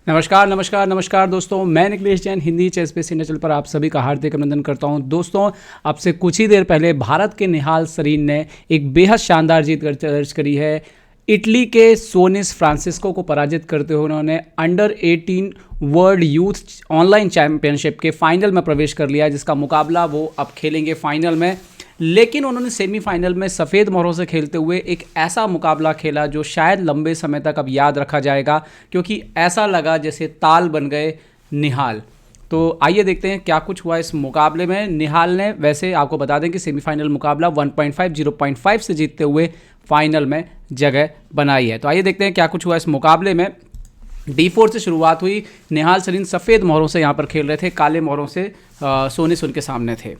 नमस्कार नमस्कार नमस्कार दोस्तों, मैं निखिलेश जैन हिंदी चेस पे चैनल पर आप सभी का हार्दिक अभिनंदन करता हूं। दोस्तों, आपसे कुछ ही देर पहले भारत के निहाल सरीन ने एक बेहद शानदार जीत दर्ज करी है। इटली के सोनिस फ्रांसिस्को को पराजित करते हुए उन्होंने under 18 world youth online championship के फाइनल में प्रवेश कर लिया, जिसका मुकाबला वो अब खेलेंगे फाइनल में। लेकिन उन्होंने सेमीफाइनल में सफ़ेद मोहरों से खेलते हुए एक ऐसा मुकाबला खेला जो शायद लंबे समय तक अब याद रखा जाएगा, क्योंकि ऐसा लगा जैसे ताल बन गए निहाल। तो आइए देखते हैं क्या कुछ हुआ इस मुकाबले में। निहाल ने, वैसे आपको बता दें कि सेमीफाइनल मुकाबला 1.5 0.5 से जीतते हुए फाइनल में जगह बनाई है। तो आइए देखते हैं क्या कुछ हुआ इस मुकाबले में। D4 से शुरुआत हुई। निहाल सरीन सफ़ेद मोहरों से यहाँ पर खेल रहे थे, काले मोहरों से सोनिस उनके सामने थे।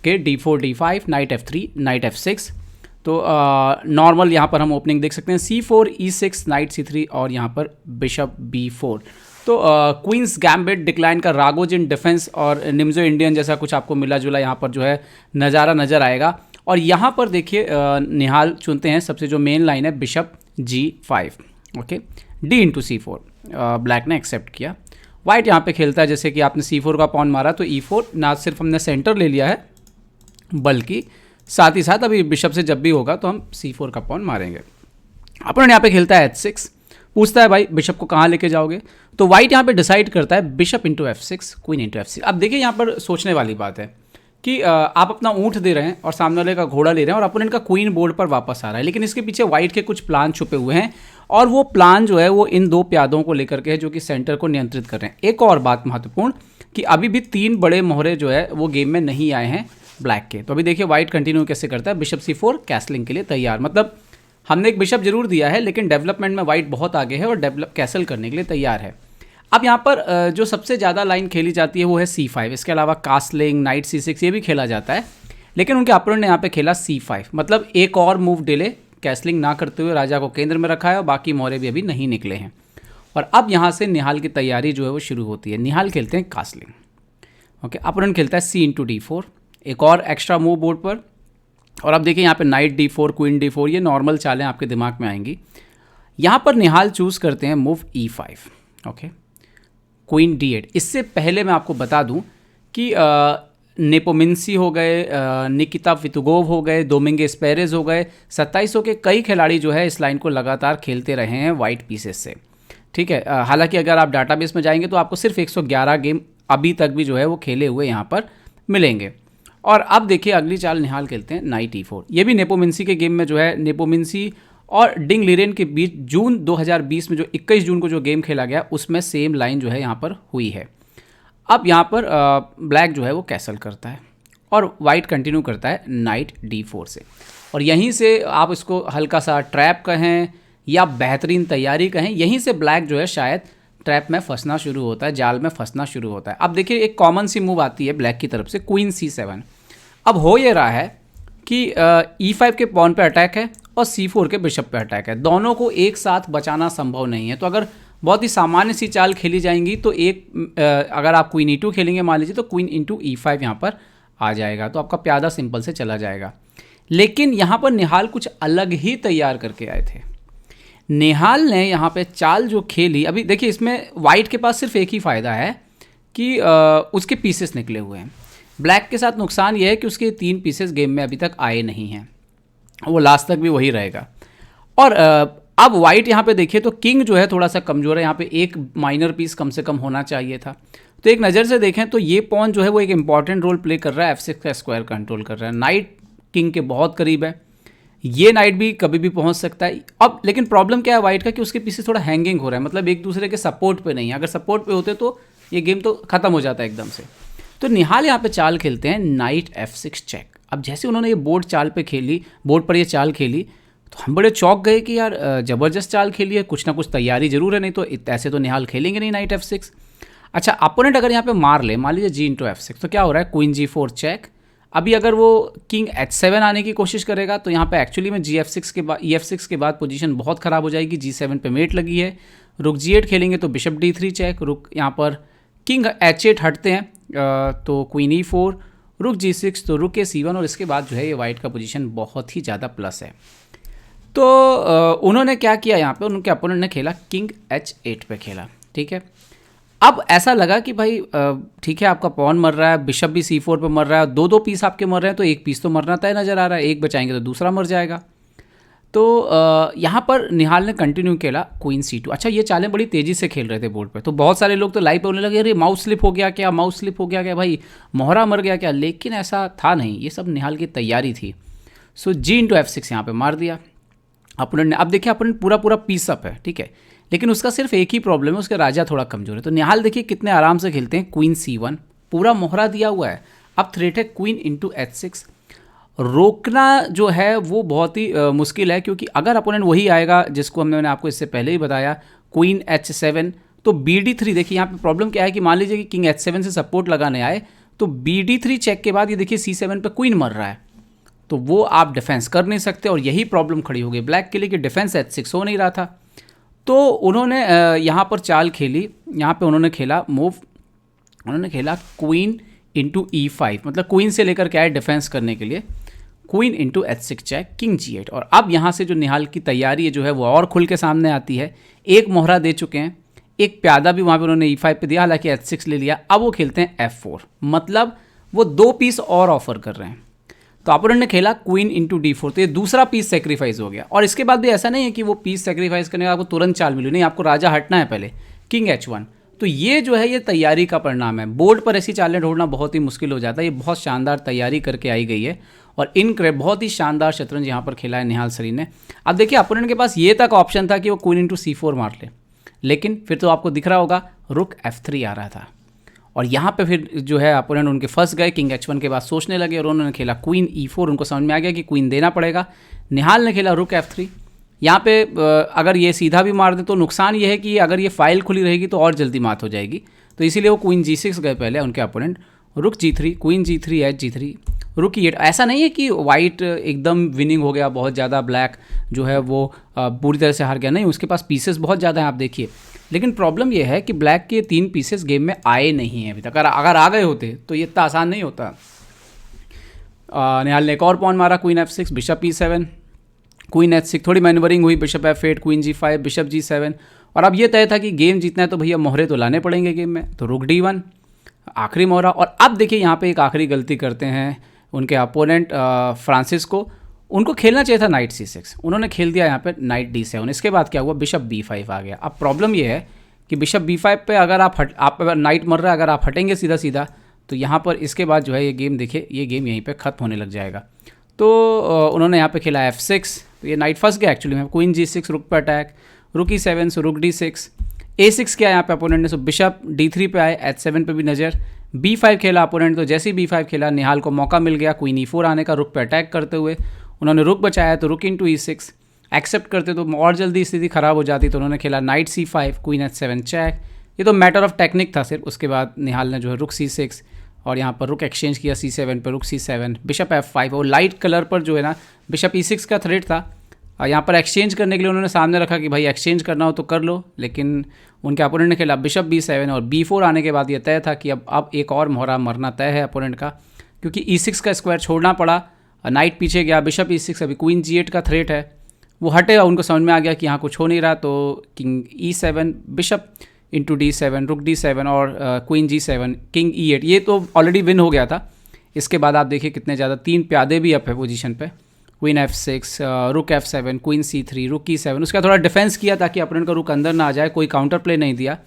Okay, D4 D5, night F3, night F6। तो नॉर्मल यहाँ पर हम ओपनिंग देख सकते हैं C4 E6, नाइट C3 और यहाँ पर बिशप B4। तो क्वींस गैम्बिट डिक्लाइन का रागोजिन डिफेंस और निम्जो इंडियन जैसा कुछ आपको मिला जुला यहाँ पर जो है नज़ारा नज़र आएगा। और यहाँ पर देखिए निहाल चुनते हैं सबसे जो मेन लाइन है bishop G5। Okay, D into C4 black ने एक्सेप्ट किया। वाइट यहाँ पे खेलता है, जैसे कि आपने C4 का पॉन मारा तो E4, ना सिर्फ हमने सेंटर ले लिया है बल्कि साथ ही साथ अभी बिशप से जब भी होगा तो हम C4 का पॉन मारेंगे। अपन यहाँ पे खेलता है H6, पूछता है भाई बिशप को कहाँ लेके जाओगे। तो वाइट यहाँ पे डिसाइड करता है bishop into F6, queen into F6। अब देखिए यहाँ पर सोचने वाली बात है कि आप अपना ऊँट दे रहे हैं और सामने वाले का घोड़ा ले रहे हैं और अपोनेंट का क्वीन बोर्ड पर वापस आ रहा है, लेकिन इसके पीछे वाइट के कुछ प्लान छुपे हुए हैं और वो प्लान जो है वो इन दो प्यादों को लेकर के है जो कि सेंटर को नियंत्रित कर रहे हैं। एक और बात महत्वपूर्ण कि अभी भी 3 बड़े मोहरे जो है वो गेम में नहीं आए हैं ब्लैक के। तो अभी देखिए वाइट कंटिन्यू कैसे करता है, बिशप C4 कैसलिंग के लिए तैयार। मतलब हमने एक बिशप जरूर दिया है लेकिन डेवलपमेंट में वाइट बहुत आगे है और डेवलप कैसल करने के लिए तैयार है। अब यहाँ पर जो सबसे ज़्यादा लाइन खेली जाती है वो है C5। इसके अलावा कास्लिंग, नाइट C6 ये भी खेला जाता है, लेकिन उनके अपोनेंट ने यहाँ पे खेला C5। मतलब एक और मूव डिले, कैसलिंग ना करते हुए राजा को केंद्र में रखा है और बाकी मोहरे भी अभी नहीं निकले हैं। और अब यहाँ से निहाल की तैयारी जो है वो शुरू होती है। निहाल खेलते हैं कास्लिंग। ओके, अपोनेंट खेलता है C into D4, एक और एक्स्ट्रा मूव बोर्ड पर। और अब देखिए यहाँ पे नाइट D4, क्वीन D4, ये नॉर्मल चालें आपके दिमाग में आएंगी। यहाँ पर निहाल चूज़ करते हैं move E5। Okay, queen D8। इससे पहले मैं आपको बता दूं कि नेपोमिंसी हो गए, निकिता वितुगोव हो गए, दोमिंगेस पेरेज हो गए, 2700 के कई खिलाड़ी जो है इस लाइन को लगातार खेलते रहे हैं वाइट पीसेस से। ठीक है, हालांकि अगर आप डाटाबेस में जाएंगे तो आपको सिर्फ 111 गेम अभी तक भी जो है वो खेले हुए यहाँ पर मिलेंगे। और अब देखिए अगली चाल निहाल खेलते हैं नाइट E4। ये भी नेपोमिंसी के गेम में जो है, नेपोमिंसी और डिंग लिरेन के बीच जून 2020 में जो 21 जून को जो गेम खेला गया उसमें सेम लाइन जो है यहाँ पर हुई है। अब यहाँ पर ब्लैक जो है वो कैसल करता है और वाइट कंटिन्यू करता है नाइट D4 से। और यहीं से आप इसको हल्का सा ट्रैप कहें या बेहतरीन तैयारी कहें, यहीं से ब्लैक जो है शायद ट्रैप में फंसना शुरू होता है, जाल में फंसना शुरू होता है। अब देखिए एक कॉमन सी मूव आती है ब्लैक की तरफ से, क्वीन C7। अब हो ये रहा है कि E5 के पॉन पे अटैक है और C4 के बिशप पे अटैक है। दोनों को एक साथ बचाना संभव नहीं है। तो अगर बहुत ही सामान्य सी चाल खेली जाएंगी तो अगर आप क्वीन E2 खेलेंगे मान लीजिए तो क्वीन इंटू E5 यहाँ पर आ जाएगा, तो आपका प्यादा सिंपल से चला जाएगा। लेकिन यहाँ पर निहाल कुछ अलग ही तैयार करके आए थे। निहाल ने यहाँ पे चाल जो खेली, अभी देखिए इसमें वाइट के पास सिर्फ एक ही फ़ायदा है कि उसके पीसेस निकले हुए हैं। ब्लैक के साथ नुकसान यह है कि उसके 3 पीसेस गेम में अभी तक आए नहीं हैं, वो लास्ट तक भी वही रहेगा। और अब वाइट यहाँ पे देखिए तो किंग जो है थोड़ा सा कमज़ोर है, यहाँ पे एक माइनर पीस कम से कम होना चाहिए था। तो एक नज़र से देखें तो ये पॉन जो है वो एक इंपॉर्टेंट रोल प्ले कर रहा है, F6 का स्क्वायर कंट्रोल कर रहा है, नाइट किंग के बहुत करीब है। ये नाइट भी कभी भी पहुंच सकता है। अब लेकिन प्रॉब्लम क्या है वाइट का कि उसके पीछे थोड़ा हैंगिंग हो रहा है, मतलब एक दूसरे के सपोर्ट पे नहीं है। अगर सपोर्ट पे होते तो ये गेम तो खत्म हो जाता है एकदम से। तो निहाल यहाँ पे चाल खेलते हैं नाइट F6 चेक। अब जैसे उन्होंने ये बोर्ड पर ये चाल खेली तो हम बड़े चौंक गए कि यार ज़बरदस्त चाल खेली है, कुछ ना कुछ तैयारी जरूर है, नहीं तो ऐसे तो निहाल खेलेंगे नहीं नाइट F6। अच्छा, अपोनेंट अगर यहाँ पे मार ले, मान लीजिए G into F6, तो क्या हो रहा है, क्वीन G4 चेक। अभी अगर वो किंग H7 आने की कोशिश करेगा तो यहाँ पे एक्चुअली में G6 के बाद EF6 के बाद पोजीशन बहुत ख़राब हो जाएगी। G7 पे मेट लगी है, रुक G8 खेलेंगे तो बिशप D3 चेक, रुक यहाँ पर किंग H8 हटते हैं तो क्वीन E4, रुक G6 तो रुक C1, और इसके बाद जो है ये वाइट का पोजीशन बहुत ही ज़्यादा प्लस है। तो उन्होंने क्या किया यहाँ पे, उनके अपोनेंट ने खेला किंग H8 पे खेला। ठीक है, अब ऐसा लगा कि भाई ठीक है, आपका पॉन मर रहा है, बिशप भी C4 पे मर रहा है, दो पीस आपके मर रहे हैं, तो एक पीस तो मरना तय नज़र आ रहा है, एक बचाएंगे तो दूसरा मर जाएगा। तो यहाँ पर निहाल ने कंटिन्यू खेला क्वीन C2। अच्छा, ये चालें बड़ी तेज़ी से खेल रहे थे बोर्ड पे, तो बहुत सारे लोग तो लाइव पे होने लगे, अरे माउस स्लिप हो गया क्या, माउस स्लिप हो गया क्या, भाई मोहरा मर गया क्या, लेकिन ऐसा था नहीं, ये सब निहाल की तैयारी थी। सो G/F6 यहाँ पे मार दिया अपोनेंट ने। अब देखिए अपोनेंट पूरा पीस अप है, ठीक है, लेकिन उसका सिर्फ एक ही प्रॉब्लम है, उसका राजा थोड़ा कमजोर है। तो निहाल देखिए कितने आराम से खेलते हैं, क्वीन C1, पूरा मोहरा दिया हुआ है। अब थ्रेट है क्वीन H6। रोकना जो है वो बहुत ही मुश्किल है, क्योंकि अगर अपोनेंट वही आएगा जिसको मैंने आपको इससे पहले ही बताया, क्वीन H7, तो BD3। देखिए यहाँ पे प्रॉब्लम क्या है कि मान लीजिए कि किंग H7 से सपोर्ट लगाने आए, तो BD3 चेक के बाद ये देखिए C7 पे क्वीन मर रहा है, तो वो आप डिफेंस कर नहीं सकते, और यही प्रॉब्लम खड़ी हो गई ब्लैक के लिए कि डिफेंस H6 हो नहीं रहा था। तो उन्होंने यहाँ पर चाल खेली, यहाँ पे उन्होंने खेला मूव, उन्होंने खेला क्वीन E5, मतलब क्वीन से लेकर के आए डिफेंस करने के लिए, queen H6 check, king G8। और अब यहाँ से जो निहाल की तैयारी है जो है वो और खुल के सामने आती है। एक मोहरा दे चुके हैं, एक प्यादा भी वहाँ पे उन्होंने E5 पे दिया, हालांकि H6 ले लिया। अब वो खेलते हैं F4, मतलब वो दो पीस और ऑफर कर रहे हैं। तो अपोनेंट ने खेला क्वीन D4, तो ये दूसरा पीस सेक्रीफाइस हो गया। और इसके बाद भी ऐसा नहीं है कि वो पीस सेक्रीफाइस करने का आपको तुरंत चाल मिली, नहीं, आपको राजा हटना है पहले, किंग H1। तो ये जो है ये तैयारी का परिणाम है। बोर्ड पर ऐसी चालें ढूंढना बहुत ही मुश्किल हो जाता है। ये बहुत शानदार तैयारी करके आई गई है, और बहुत ही शानदार शतरंज यहाँ पर खेला है निहाल सरीन ने। अब देखिए अपोनेंट के पास ये तक ऑप्शन था कि वो क्वीन C4 मार ले, लेकिन फिर तो आपको दिख रहा होगा रुक F3 आ रहा था, और यहाँ पे फिर जो है अपोनेंट उनके फंस गए। किंग H1 के बाद सोचने लगे, और उन्होंने खेला क्वीन E4। उनको समझ में आ गया कि क्वीन देना पड़ेगा। निहाल ने खेला रुक F3। यहाँ पे अगर ये सीधा भी मार दे तो नुकसान ये है कि अगर ये फाइल खुली रहेगी तो और जल्दी मात हो जाएगी, तो इसीलिए वो क्वीन G6 गए पहले उनके अपोनेंट। रुक G3, queen G3, H G3, रुक E8। ऐसा नहीं है कि वाइट एकदम विनिंग हो गया बहुत ज़्यादा, ब्लैक जो है वो पूरी तरह से हार गया, नहीं, उसके पास पीसेस बहुत ज़्यादा हैं आप देखिए। लेकिन प्रॉब्लम यह है कि ब्लैक के 3 पीसेस गेम में आए नहीं हैं अभी तक। अगर आ गए होते तो ये इतना आसान नहीं होता। निहाल ने एक और पॉन मारा, queen F6, bishop E7, queen H6, थोड़ी मैनवरिंग हुई, bishop F8, queen G5, bishop G7। और अब ये तय था कि गेम जीतना है तो भैया मोहरे तो लाने पड़ेंगे गेम में, तो रुक D1, आखिरी मोहरा। और अब देखिए यहाँ पे एक आखिरी गलती करते हैं उनके अपोनेंट फ्रांसिस्को। उनको खेलना चाहिए था नाइट C6, उन्होंने खेल दिया यहाँ पे नाइट D7। इसके बाद क्या हुआ, बिशप B5 आ गया। अब प्रॉब्लम ये है कि बिशप B5 पे अगर आप नाइट मर रहा है, अगर आप हटेंगे सीधा सीधा, तो यहाँ पर इसके बाद जो है ये गेम देखिए, ये गेम यहीं पे ख़त्म होने लग जाएगा। तो उन्होंने यहाँ पे खेला F6, तो ये नाइट फंस गया एक्चुअली में। क्वीन G6, रुक पे अटैक, रुक E7, सो रुक D6, A6 किया यहाँ पे अपोनेंट ने, सो बिशप D3 पे आए, H7 पे भी नज़र, B5 खेला अपोनेंट। तो जैसे ही B5 खेला, निहाल को मौका मिल गया क्वीन E4 आने का, रुक पे अटैक करते हुए। उन्होंने रुक बचाया, तो रुक E6 एक्सेप्ट करते तो और जल्दी स्थिति ख़राब हो जाती, तो उन्होंने खेला night C5, queen H7 check. ये तो मैटर ऑफ टेक्निक था सिर्फ। उसके बाद निहाल ने जो है रुक C6, और यहाँ पर रुक एक्सचेंज किया C7 पर, रुक C7, बिशप F5। और लाइट कलर पर जो है ना बिशप E6 का थ्रेट था, यहाँ पर एक्सचेंज करने के लिए उन्होंने सामने रखा कि भाई एक्सचेंज करना हो तो कर लो, लेकिन उनके अपोनेंट ने खेला बिशप B7। और B4 आने के बाद ये तय था कि अब एक और मोहरा मरना तय है अपोनेंट का, क्योंकि E6 का स्क्वायर छोड़ना पड़ा, नाइट पीछे गया, बिशप E6, अभी क्वीन G8 का थ्रेट है, वो हटेगा। उनको समझ में आ गया कि यहाँ कुछ हो नहीं रहा, तो किंग E7, बिशप D7, रुक D7, और क्वीन G7, किंग E8। ये तो ऑलरेडी विन हो गया था। इसके बाद आप देखिए कितने ज़्यादा 3 प्यादे भी अप है पोजीशन पे, क्वीन F6, रुक F7, क्वीन C3, रुक E7। उसका थोड़ा डिफेंस किया ताकि अपोनेंट का रुक अंदर ना आ जाए, कोई काउंटर प्ले नहीं दिया।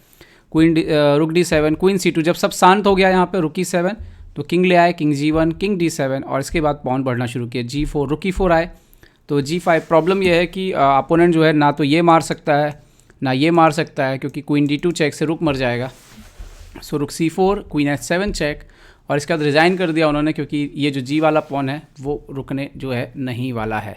रुक D7, क्वीन C2। जब सब शांत हो गया यहाँ पे रुक E7, तो किंग ले आए, किंग G1, किंग D7, और इसके बाद पॉन बढ़ना शुरू किया, G4, रुक E4 आए, तो G5। प्रॉब्लम यह है कि अपोनेंट जो है ना तो ये मार सकता है ना ये मार सकता है, क्योंकि क्वीन D2 चेक से रुक मर जाएगा। सो रुक C4, क्वीन H7 चेक, और इसके बाद रिज़ाइन कर दिया उन्होंने, क्योंकि ये जो G वाला पॉन है वो रुकने जो है नहीं वाला है।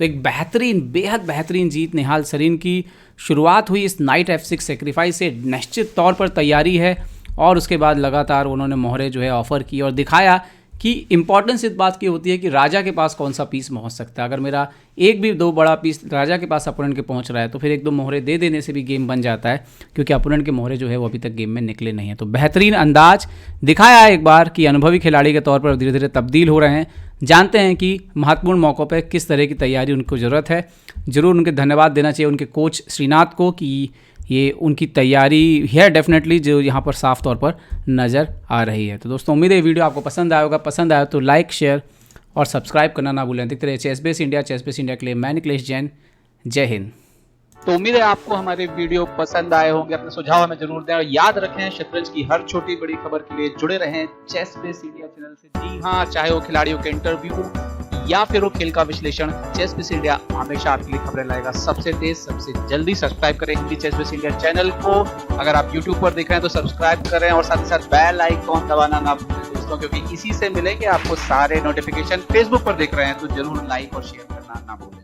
तो एक बेहतरीन, बेहद बेहतरीन जीत निहाल सरीन की। शुरुआत हुई इस नाइट F6 सेक्रीफाइस से, निश्चित तौर पर तैयारी है, और उसके बाद लगातार उन्होंने मोहरे जो है ऑफ़र की और दिखाया कि इंपॉर्टेंस इस बात की होती है कि राजा के पास कौन सा पीस पहुंच सकता है। अगर मेरा एक भी 2 बड़ा पीस राजा के पास अपोनेंट के पहुंच रहा है, तो फिर 1-2 मोहरे दे देने से भी गेम बन जाता है, क्योंकि अपोनेंट के मोहरे जो है वो अभी तक गेम में निकले नहीं हैं। तो बेहतरीन अंदाज दिखाया है एक बार कि अनुभवी खिलाड़ी के तौर पर धीरे धीरे तब्दील हो रहे हैं, जानते हैं कि महत्वपूर्ण मौक़ों पर किस तरह की तैयारी उनको ज़रूरत है। ज़रूर उनके धन्यवाद देना चाहिए उनके कोच श्रीनाथ को कि ये उनकी तैयारी है डेफिनेटली जो यहाँ पर साफ तौर पर नज़र आ रही है। तो दोस्तों उम्मीद है वीडियो आपको पसंद आया होगा, पसंद आया तो लाइक शेयर और सब्सक्राइब करना ना भूलें। देखते रहिए चेस इंडिया के लिए मैं निकलेश जैन, जय हिंद। तो उम्मीद है आपको हमारे वीडियो पसंद आए होंगे, अपने सुझाव हमें जरूर दें और याद रखें शतरंज की हर छोटी बड़ी खबर के लिए जुड़े रहें चेस बेस इंडिया चैनल से। जी हाँ, चाहे वो खिलाड़ियों के इंटरव्यू या फिर वो खेल का विश्लेषण, चेस बेस इंडिया हमेशा आपके लिए खबरें लाएगा सबसे तेज सबसे जल्दी। सब्सक्राइब करें Hindi ChessBase India channel को। अगर आप यूट्यूब पर देख रहे हैं तो सब्सक्राइब करें और साथ ही साथ बेल आइकॉन दबाना ना भूलें दोस्तों, क्योंकि इसी से मिलेंगे आपको सारे नोटिफिकेशन। फेसबुक पर देख रहे हैं तो जरूर लाइक और शेयर करना ना भूलें।